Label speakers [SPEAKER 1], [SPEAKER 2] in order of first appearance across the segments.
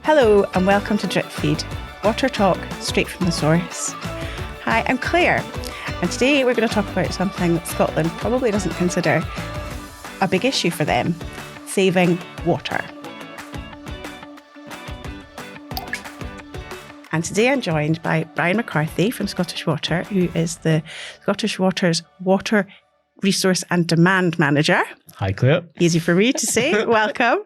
[SPEAKER 1] Hello and welcome to Drip Feed, water talk straight from the source. Hi, I'm Claire, and today we're going to talk about something that Scotland probably doesn't consider a big issue for them: saving water. And today I'm joined by Brian McCarthy from Scottish Water, who is the Scottish Water's Water Resource and Demand Manager.
[SPEAKER 2] Hi, Claire.
[SPEAKER 1] Easy for me to say. Welcome.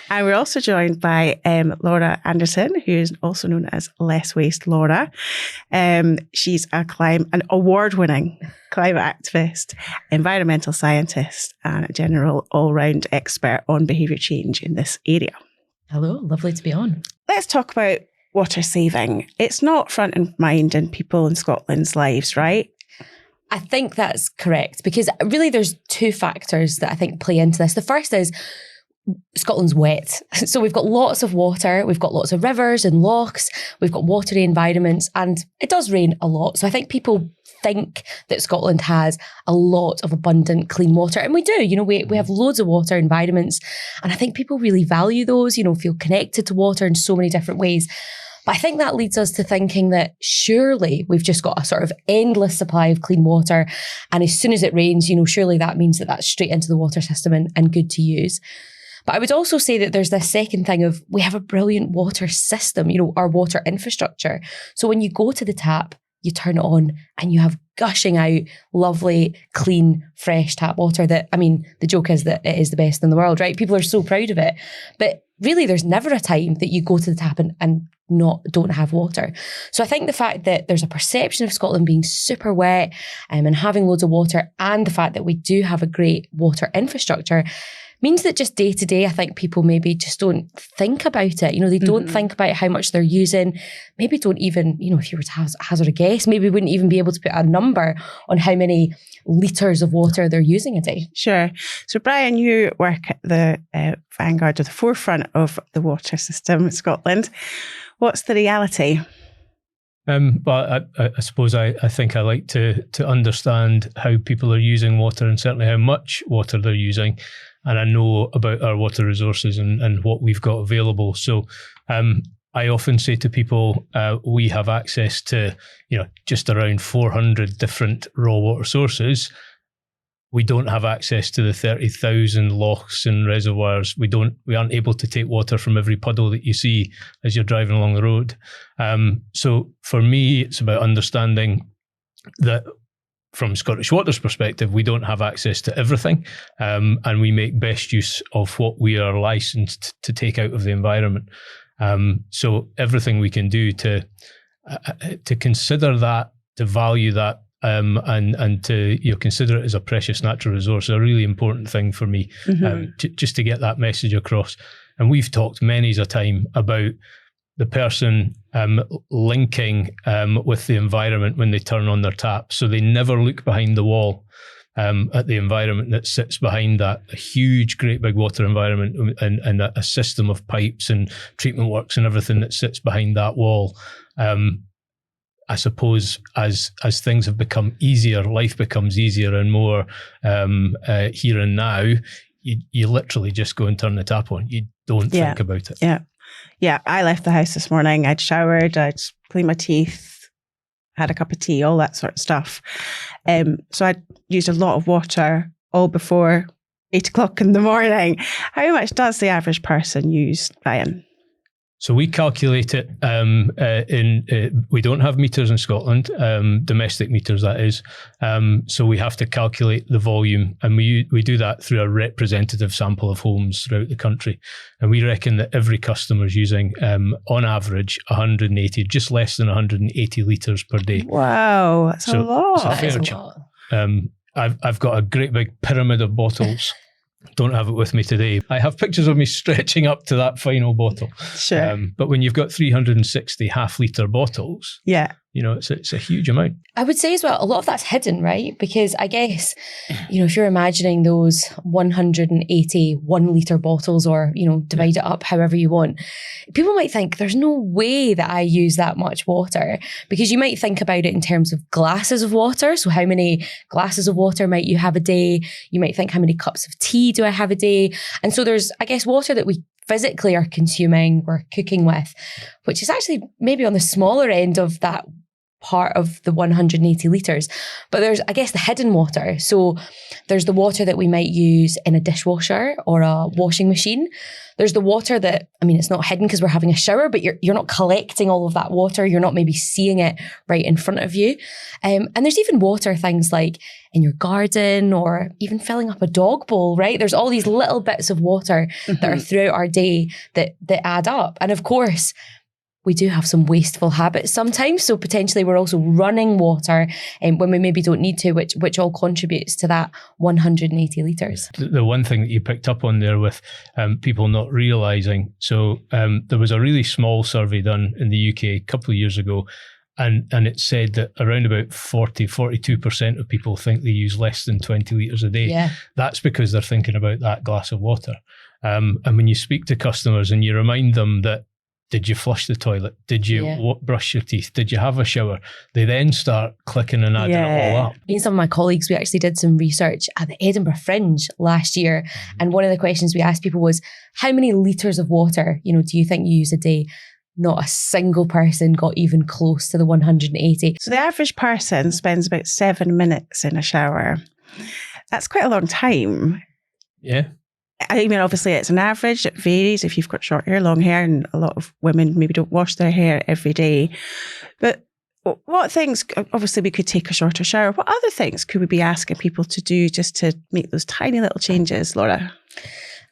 [SPEAKER 1] And we're also joined by Laura Anderson, who is also known as Less Waste Laura. She's an award-winning climate activist, environmental scientist, and a general all-round expert on behaviour change in this area.
[SPEAKER 3] Hello, lovely to be on.
[SPEAKER 1] Let's talk about water saving. It's not front of mind in people in Scotland's lives, right?
[SPEAKER 3] I think that's correct, because really there's two factors that I think play into this. The first is Scotland's wet. So we've got lots of water, we've got lots of rivers and lochs, we've got watery environments, and it does rain a lot. So I think people think that Scotland has a lot of abundant clean water. And we do, we have loads of water environments. And I think people really value those, feel connected to water in so many different ways. But I think that leads us to thinking that surely we've just got a sort of endless supply of clean water. And as soon as it rains, surely that means that that's straight into the water system and good to use. But I would also say that there's this second thing of we have a brilliant water system, our water infrastructure. So when you go to the tap, you turn it on and you have gushing out lovely, clean, fresh tap water that, the joke is that it is the best in the world, right? People are so proud of it. But really, there's never a time that you go to the tap and don't have water. So I think the fact that there's a perception of Scotland being super wet and having loads of water, and the fact that we do have a great water infrastructure means that just day to day, I think people maybe just don't think about it. They don't think about how much they're using. Maybe don't even, if you were to hazard a guess, maybe wouldn't even be able to put a number on how many litres of water they're using a day.
[SPEAKER 1] Sure. So Brian, you work at the vanguard or the forefront of the water system in Scotland. What's the reality?
[SPEAKER 2] Well, I suppose I think I like to understand how people are using water, and certainly how much water they're using. And I know about our water resources and what we've got available. So I often say to people, we have access to, just around 400 different raw water sources. We don't have access to the 30,000 lochs and reservoirs. We aren't able to take water from every puddle that you see as you're driving along the road. So for me, it's about understanding that from Scottish Water's perspective, we don't have access to everything, and we make best use of what we are licensed to take out of the environment. So everything we can do to consider that, to value that, and to consider it as a precious natural resource, a really important thing for me, just to get that message across. And we've talked many a time about the person linking with the environment when they turn on their tap. So they never look behind the wall at the environment that sits behind that, a huge, great big water environment and a system of pipes and treatment works and everything that sits behind that wall. I suppose as things have become easier, life becomes easier and more here and now, you literally just go and turn the tap on. You don't think about it.
[SPEAKER 1] Yeah, I left the house this morning. I'd showered, I'd cleaned my teeth, had a cup of tea, all that sort of stuff. So I used a lot of water all before 8 o'clock in the morning. How much does the average person use, Brian?
[SPEAKER 2] So we calculate it we don't have meters in Scotland, domestic meters that is. So we have to calculate the volume, and we do that through a representative sample of homes throughout the country. And we reckon that every customer is using, on average, 180, just less than 180 litres per day.
[SPEAKER 1] Wow, that's a lot.
[SPEAKER 2] That is a lot. I've got a great big pyramid of bottles. Don't have it with me today. I have pictures of me stretching up to that final bottle.
[SPEAKER 1] Sure.
[SPEAKER 2] But when you've got 360 half-litre bottles, it's a huge amount.
[SPEAKER 3] I would say as well, a lot of that's hidden, right? Because I guess, if you're imagining those 180 1-litre bottles or, divide it up however you want, people might think there's no way that I use that much water, because you might think about it in terms of glasses of water. So how many glasses of water might you have a day? You might think, how many cups of tea do I have a day? And so there's, I guess, water that we physically are consuming, we're cooking with, which is actually maybe on the smaller end of that part of the 180 litres. But there's, I guess, the hidden water. So there's the water that we might use in a dishwasher or a washing machine. There's the water that, I mean, it's not hidden because we're having a shower, but you're not collecting all of that water. You're not maybe seeing it right in front of you. And there's even water, things like in your garden or even filling up a dog bowl, right? There's all these little bits of water that are throughout our day that add up. And of course, we do have some wasteful habits sometimes. So potentially we're also running water when we maybe don't need to, which all contributes to that 180 litres.
[SPEAKER 2] The one thing that you picked up on there with people not realising, so there was a really small survey done in the UK a couple of years ago, and it said that around about 42% of people think they use less than 20 litres a day.
[SPEAKER 3] Yeah.
[SPEAKER 2] That's because they're thinking about that glass of water. And when you speak to customers and you remind them that, did you flush the toilet? Did you brush your teeth? Did you have a shower? They then start clicking and adding it all up.
[SPEAKER 3] Me and some of my colleagues, we actually did some research at the Edinburgh Fringe last year. And one of the questions we asked people was, how many litres of water, do you think you use a day? Not a single person got even close to the 180.
[SPEAKER 1] So the average person spends about 7 minutes in a shower. That's quite a long time.
[SPEAKER 2] Yeah.
[SPEAKER 1] I mean, obviously it's an average. It varies if you've got short hair, long hair, and a lot of women maybe don't wash their hair every day. But what things, obviously we could take a shorter shower. What other things could we be asking people to do just to make those tiny little changes, Laura?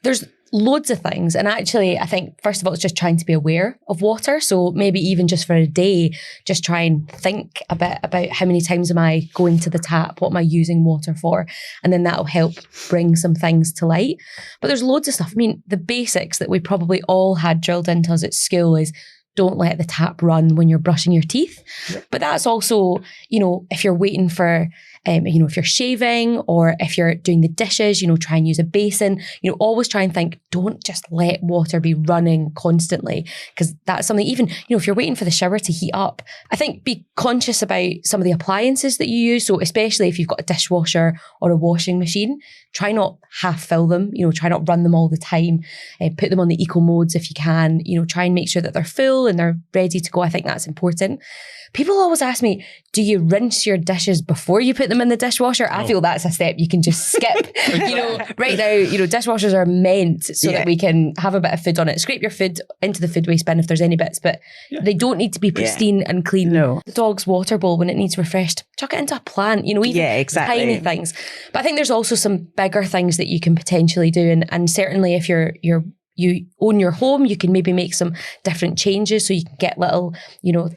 [SPEAKER 3] There's loads of things. And actually, I think, first of all, it's just trying to be aware of water. So maybe even just for a day, just try and think a bit about how many times am I going to the tap? What am I using water for? And then that'll help bring some things to light. But there's loads of stuff. I mean, the basics that we probably all had drilled into us at school is don't let the tap run when you're brushing your teeth. Yep. But that's also, if you're waiting for, if you're shaving or if you're doing the dishes, try and use a basin, always try and think, don't just let water be running constantly. Because that's something, even, if you're waiting for the shower to heat up, I think be conscious about some of the appliances that you use. So especially if you've got a dishwasher or a washing machine, try not half fill them, try not run them all the time, put them on the eco modes if you can, try and make sure that they're full and they're ready to go. I think that's important. People always ask me, do you rinse your dishes before you put them in the dishwasher? I feel that's a step you can just skip. Right now, dishwashers are meant so that we can have a bit of food on it. Scrape your food into the food waste bin if there's any bits, but they don't need to be pristine and clean.
[SPEAKER 1] No.
[SPEAKER 3] The dog's water bowl, when it needs refreshed, chuck it into a plant, even tiny things. But I think there's also some bigger things that you can potentially do. And certainly if you own your home, you can maybe make some different changes. So you can get little,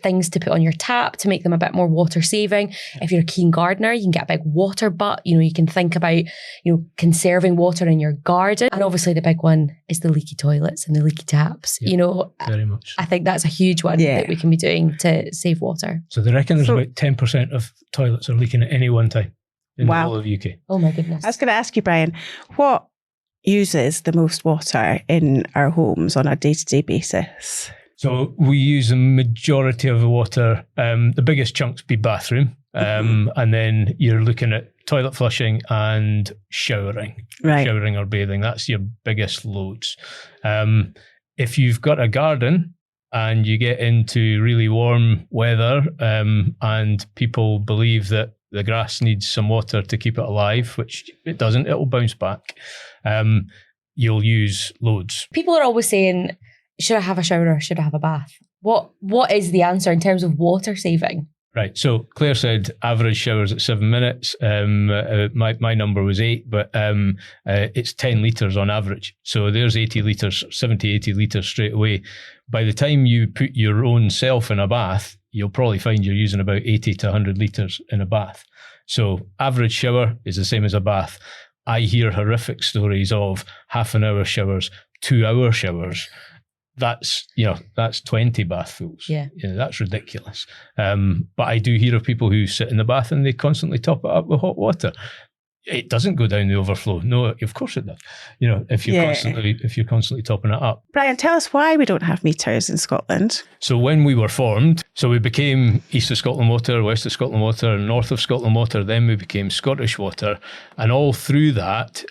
[SPEAKER 3] things to put on your tap to make them a bit more water saving. If you're a keen gardener, you can get a big water butt. You can think about, conserving water in your garden. And obviously the big one is the leaky toilets and the leaky taps.
[SPEAKER 2] Very much.
[SPEAKER 3] I think that's a huge one that we can be doing to save water.
[SPEAKER 2] So they reckon there's about 10% of toilets are leaking at any one time in the whole of UK.
[SPEAKER 3] Oh my goodness.
[SPEAKER 1] I was going to ask you, Brian, what uses the most water in our homes on a day-to-day basis?
[SPEAKER 2] So we use a majority of the water. The biggest chunks be bathroom, and then you're looking at toilet flushing and showering. Right. Showering or bathing, that's your biggest loads. If you've got a garden and you get into really warm weather and people believe that the grass needs some water to keep it alive, which it doesn't, it'll bounce back. You'll use loads.
[SPEAKER 3] People are always saying, should I have a shower or should I have a bath? What is the answer in terms of water saving? Right.
[SPEAKER 2] So Claire said average showers at 7 minutes. My number was 8, but it's 10 litres on average. So there's 80 litres, 70, 80 litres straight away. By the time you put your own self in a bath, you'll probably find you're using about 80 to 100 litres in a bath. So average shower is the same as a bath. I hear horrific stories of half an hour showers, 2 hour showers. That's 20 bathfuls.
[SPEAKER 3] Yeah.
[SPEAKER 2] That's ridiculous. But I do hear of people who sit in the bath and they constantly top it up with hot water. it doesn't go down the overflow. No, of course it does. If you're constantly topping it up.
[SPEAKER 1] Brian, tell us why we don't have meters in Scotland.
[SPEAKER 2] So when we were formed, we became East of Scotland Water, West of Scotland Water, North of Scotland Water, then we became Scottish Water. And all through that,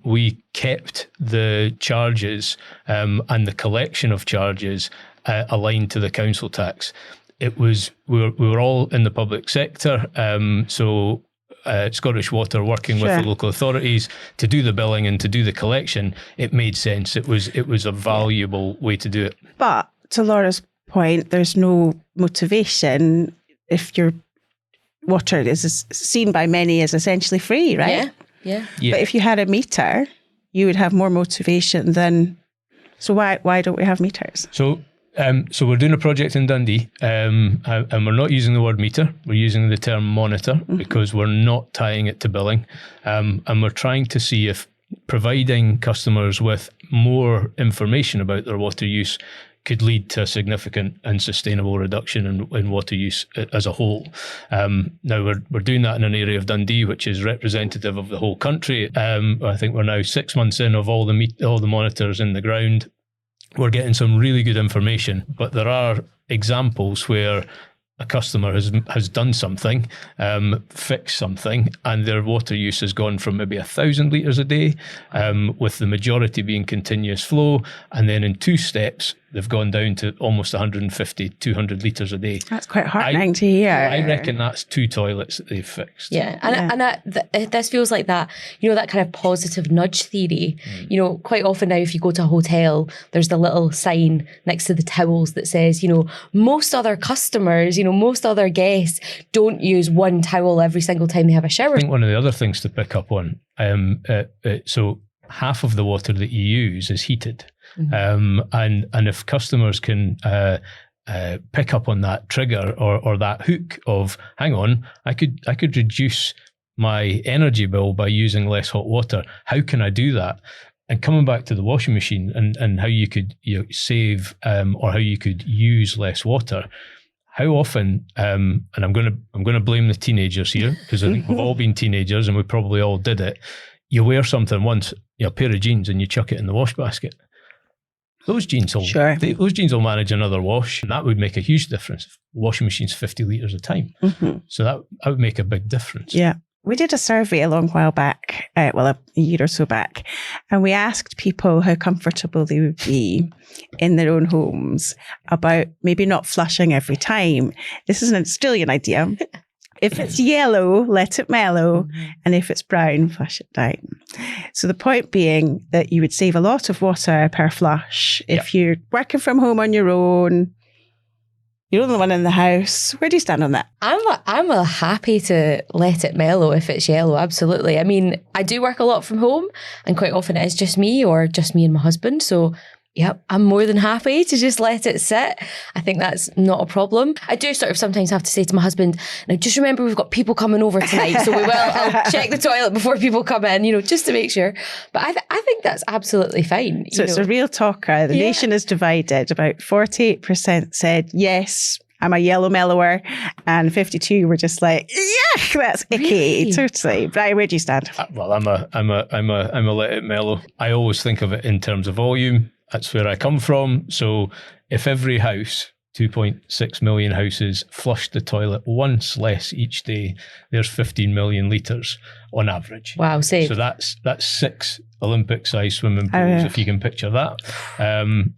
[SPEAKER 2] we kept the charges and the collection of charges aligned to the council tax. We were all in the public sector, Scottish Water working with the local authorities to do the billing and to do the collection. It made sense. It was a valuable way to do it.
[SPEAKER 1] But to Laura's point, there's no motivation if your water is seen by many as essentially free, right?
[SPEAKER 3] Yeah.
[SPEAKER 1] But if you had a meter, you would have more motivation than. So why don't we have meters?
[SPEAKER 2] So we're doing a project in Dundee, and we're not using the word meter. We're using the term monitor because we're not tying it to billing, and we're trying to see if providing customers with more information about their water use could lead to a significant and sustainable reduction in water use as a whole. Now we're doing that in an area of Dundee which is representative of the whole country. I think we're now 6 months in of all the monitors in the ground. We're getting some really good information, but there are examples where a customer has done something, fixed something, and their water use has gone from maybe 1,000 litres a day, with the majority being continuous flow, and then in 2 steps, they've gone down to almost 150, 200 litres a day.
[SPEAKER 1] That's quite heartening to hear.
[SPEAKER 2] I reckon that's 2 toilets that they've fixed.
[SPEAKER 3] Yeah, and this feels like that, that kind of positive nudge theory. Quite often now if you go to a hotel, there's the little sign next to the towels that says, most other customers, most other guests don't use one towel every single time they have a shower.
[SPEAKER 2] I think one of the other things to pick up on, so half of the water that you use is heated. And if customers can pick up on that trigger or that hook of, hang on, I could reduce my energy bill by using less hot water. How can I do that? And coming back to the washing machine and how you could save or how you could use less water. How often, and I'm going to blame the teenagers here because I think we've all been teenagers and we probably all did it. You wear something once, a pair of jeans, and you chuck it in the wash basket. Those jeans will manage another wash, and that would make a huge difference. The washing machine's 50 litres a time, so that would make a big difference.
[SPEAKER 1] Yeah, we did a survey a long while back, a year or so back, and we asked people how comfortable they would be in their own homes about maybe not flushing every time. This is an Australian idea. If it's yellow, let it mellow. And if it's brown, flush it down. So the point being that you would save a lot of water per flush if you're working from home on your own. You're the only one in the house. Where do you stand on that?
[SPEAKER 3] I'm happy to let it mellow if it's yellow, absolutely. I mean, I do work a lot from home and quite often it is just me or just me and my husband. So yep, I'm more than happy to just let it sit. I think that's not a problem. I do sort of sometimes have to say to my husband, now just remember we've got people coming over tonight, so I'll check the toilet before people come in, just to make sure. But I think that's absolutely fine.
[SPEAKER 1] So it's a real talker. The nation is divided. About 48% said, yes, I'm a yellow mellower, and 52 were just like, yeah, that's icky. Really? Totally. Brian, where do you stand?
[SPEAKER 2] Well, I'm a let it mellow. I always think of it in terms of volume. That's where I come from. So if every house, 2.6 million houses, flushed the toilet once less each day, there's 15 million litres on average.
[SPEAKER 3] Wow, saved.
[SPEAKER 2] So that's 6 Olympic-sized swimming pools, if you can picture that.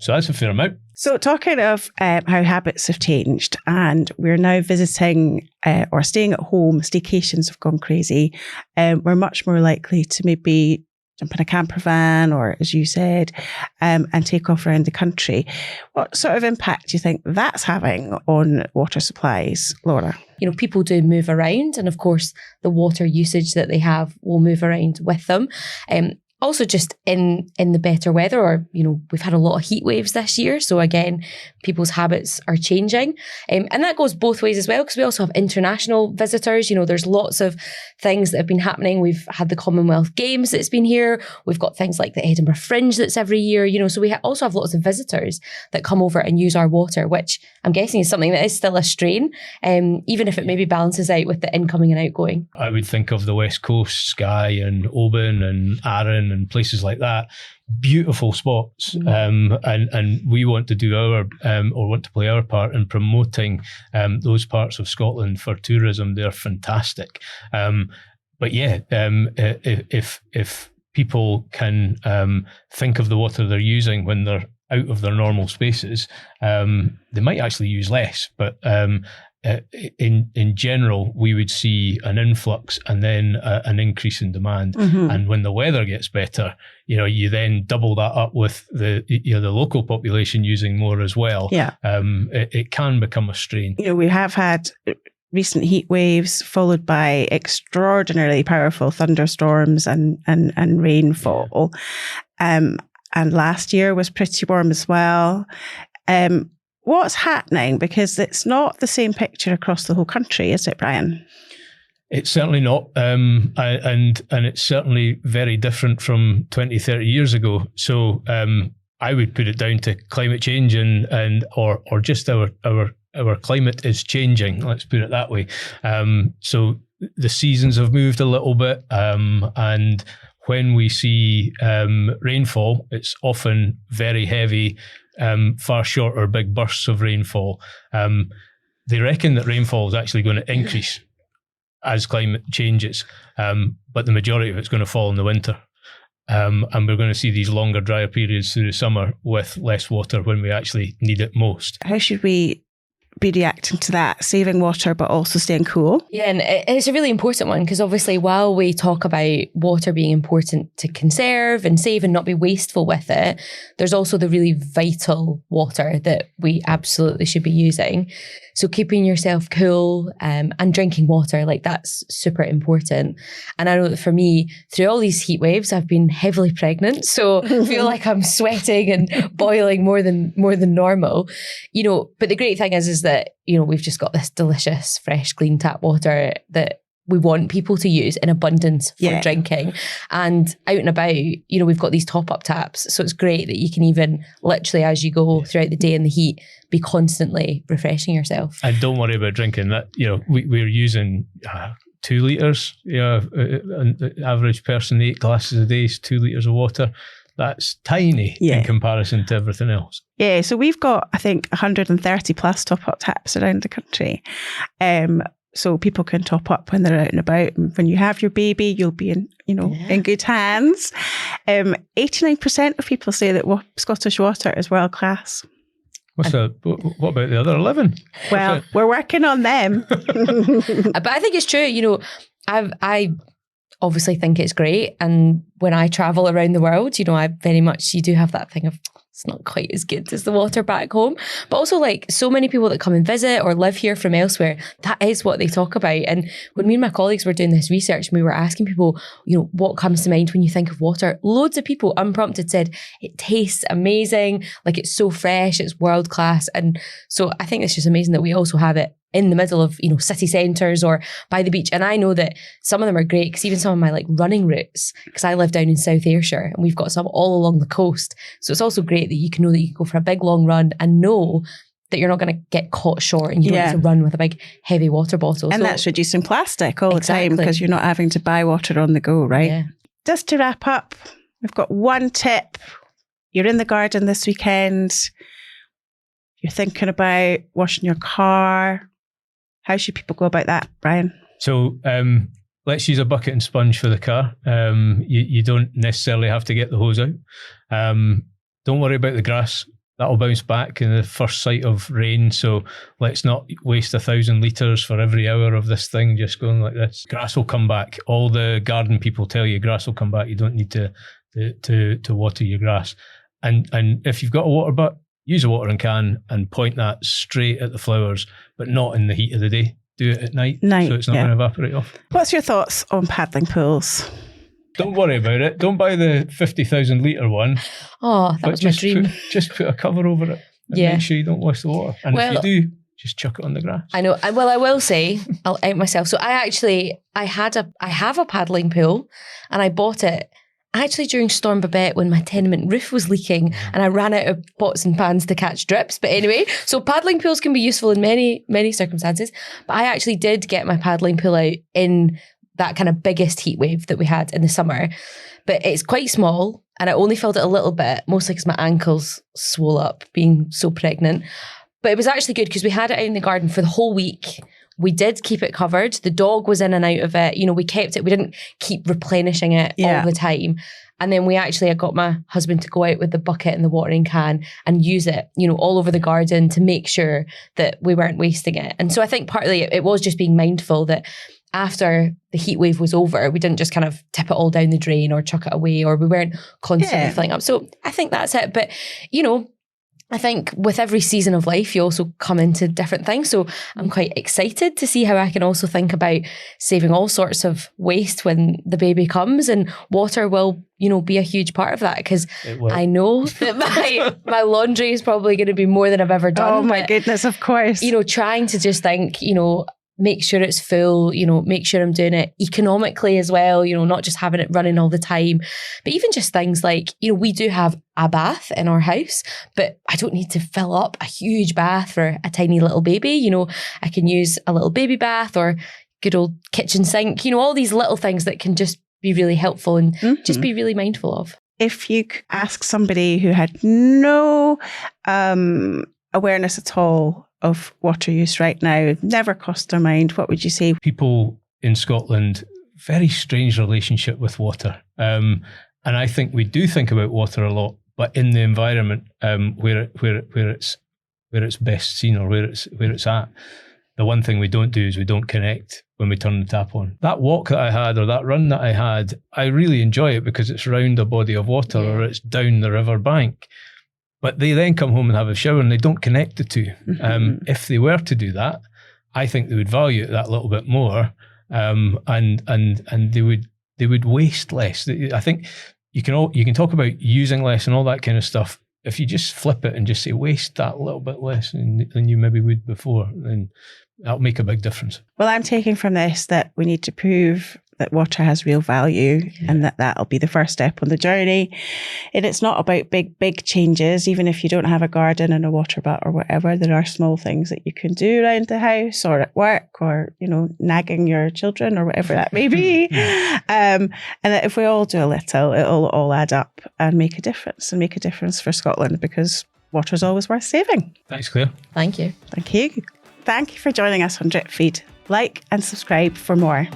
[SPEAKER 2] So that's a fair amount.
[SPEAKER 1] So talking of how habits have changed, and we're now visiting or staying at home, staycations have gone crazy. We're much more likely to maybe jump in a camper van or, as you said, and take off around the country. What sort of impact do you think that's having on water supplies, Laura?
[SPEAKER 3] People do move around, and of course, the water usage that they have will move around with them. Also just in the better weather, or, we've had a lot of heat waves this year. So again, people's habits are changing. And that goes both ways as well, because we also have international visitors. There's lots of things that have been happening. We've had the Commonwealth Games that's been here. We've got things like the Edinburgh Fringe that's every year, so we also have lots of visitors that come over and use our water, which I'm guessing is something that is still a strain, even if it maybe balances out with the incoming and outgoing.
[SPEAKER 2] I would think of the West Coast, Skye and Oban and Arran and places like that. Beautiful spots, and we want to do or want to play our part in promoting those parts of Scotland for tourism. They're fantastic, but yeah, if people can think of the water they're using when they're out of their normal spaces, they might actually use less. But in general, we would see an influx and then an increase in demand. And when the weather gets better, you then double that up with the local population using more as well. Yeah, it can become a strain.
[SPEAKER 1] We have had recent heat waves followed by extraordinarily powerful thunderstorms and rainfall. And last year was pretty warm as well. What's happening? Because it's not the same picture across the whole country, is it, Brian?
[SPEAKER 2] It's certainly not. And it's certainly very different from 20, 30 years ago. So I would put it down to climate change or just our climate is changing. Let's put it that way. So the seasons have moved a little bit. And when we see rainfall, it's often very heavy, far shorter big bursts of rainfall. They reckon that rainfall is actually going to increase as climate changes, but the majority of it's going to fall in the winter. And we're going to see these longer, drier periods through the summer with less water when we actually need it most.
[SPEAKER 1] How should we be reacting to that, saving water but also staying cool?
[SPEAKER 3] Yeah, and it's a really important one, because obviously while we talk about water being important to conserve and save and not be wasteful with it, there's also the really vital water that we absolutely should be using. So keeping yourself cool and drinking water, that's super important. And I know that for me, through all these heat waves, I've been heavily pregnant. So I feel like I'm sweating and boiling more than normal. But the great thing is that, we've just got this delicious, fresh, clean tap water that we want people to use in abundance for drinking. And out and about, we've got these top-up taps. So it's great that you can even literally, as you go throughout the day in the heat, be constantly refreshing yourself.
[SPEAKER 2] And don't worry about drinking that. We're using 2 litres. An average person, 8 glasses a day is 2 litres of water. That's tiny in comparison to everything else.
[SPEAKER 1] Yeah, so we've got, I think, 130 plus top-up taps around the country. So people can top up when they're out and about. And when you have your baby, you'll be in good hands. 89% of people say that Scottish water is world class.
[SPEAKER 2] What about the other 11?
[SPEAKER 1] Well, we're working on them.
[SPEAKER 3] But I think it's true. I obviously think it's great. And when I travel around the world, I very much, you do have that thing of, it's not quite as good as the water back home. But also, so many people that come and visit or live here from elsewhere, that is what they talk about. And when me and my colleagues were doing this research and we were asking people, what comes to mind when you think of water, loads of people unprompted said, it tastes amazing, it's so fresh, it's world class. And so I think it's just amazing that we also have it in the middle of, city centres or by the beach. And I know that some of them are great, because even some of my running routes, because I live down in South Ayrshire and we've got some all along the coast. So it's also great that you can know that you can go for a big long run and know that you're not going to get caught short and you don't need to run with a big heavy water bottle.
[SPEAKER 1] And that's reducing plastic all the time, because you're not having to buy water on the go, right? Yeah. Just to wrap up, we've got one tip. You're in the garden this weekend. You're thinking about washing your car. How should people go about that, Brian?
[SPEAKER 2] So let's use a bucket and sponge for the car. You don't necessarily have to get the hose out. Don't worry about the grass. That'll bounce back in the first sight of rain. So let's not waste 1,000 litres for every hour of this thing just going like this. Grass will come back. All the garden people tell you grass will come back. You don't need to water your grass. And if you've got a water butt, use a watering can and point that straight at the flowers, but not in the heat of the day. Do it at night so it's not going to evaporate off.
[SPEAKER 1] What's your thoughts on paddling pools?
[SPEAKER 2] Don't worry about it. Don't buy the 50,000 litre one.
[SPEAKER 3] Oh, that was my dream.
[SPEAKER 2] Just put a cover over it and make sure you don't waste the water. And if you do, just chuck it on the grass.
[SPEAKER 3] I know. Well, I will say, I'll out myself. So I have a paddling pool, and I bought it actually during Storm Babette when my tenement roof was leaking and I ran out of pots and pans to catch drips. But anyway, so paddling pools can be useful in many, many circumstances. But I actually did get my paddling pool out in that kind of biggest heat wave that we had in the summer. But it's quite small, and I only filled it a little bit, mostly because my ankles swole up being so pregnant. But it was actually good because we had it out in the garden for the whole week. We did keep it covered. The dog was in and out of it. We kept it. We didn't keep replenishing it all the time. And then I got my husband to go out with the bucket and the watering can and use it, all over the garden to make sure that we weren't wasting it. And so I think partly it was just being mindful that after the heat wave was over, we didn't just kind of tip it all down the drain or chuck it away, or we weren't constantly filling up. So I think that's it. But, I think with every season of life, you also come into different things. So I'm quite excited to see how I can also think about saving all sorts of waste when the baby comes, and water will, be a huge part of that, because I know that my laundry is probably going to be more than I've ever done.
[SPEAKER 1] Oh my goodness, of course.
[SPEAKER 3] Trying to just think, make sure it's full, make sure I'm doing it economically as well, not just having it running all the time. But even just things like, we do have a bath in our house, but I don't need to fill up a huge bath for a tiny little baby. I can use a little baby bath or good old kitchen sink, all these little things that can just be really helpful and just be really mindful of.
[SPEAKER 1] If you ask somebody who had no awareness at all of water use right now, never crossed their mind, what would you say? People
[SPEAKER 2] in Scotland, very strange relationship with water. And I think we do think about water a lot, but in the environment where it's best seen, or where it's at, the one thing we don't do is we don't connect when we turn the tap on. That walk that I had, or that run that I had, I really enjoy it because it's round a body of water or it's down the river bank. But they then come home and have a shower and they don't connect the two. If they were to do that, I think they would value it that little bit more, and they would waste less. I think you can talk about using less and all that kind of stuff. If you just flip it and just say waste that little bit less than you maybe would before, then that'll make a big difference.
[SPEAKER 1] Well, I'm taking from this that we need to prove that water has real value, and that'll be the first step on the journey. And it's not about big changes. Even if you don't have a garden and a water butt or whatever, there are small things that you can do around the house or at work, or, nagging your children or whatever that may be. And that if we all do a little, it'll all add up and make a difference for Scotland, because water is always worth saving.
[SPEAKER 2] Thanks, Claire.
[SPEAKER 3] Thank you.
[SPEAKER 1] Thank you. Thank you for joining us on Drip Feed. Like and subscribe for more.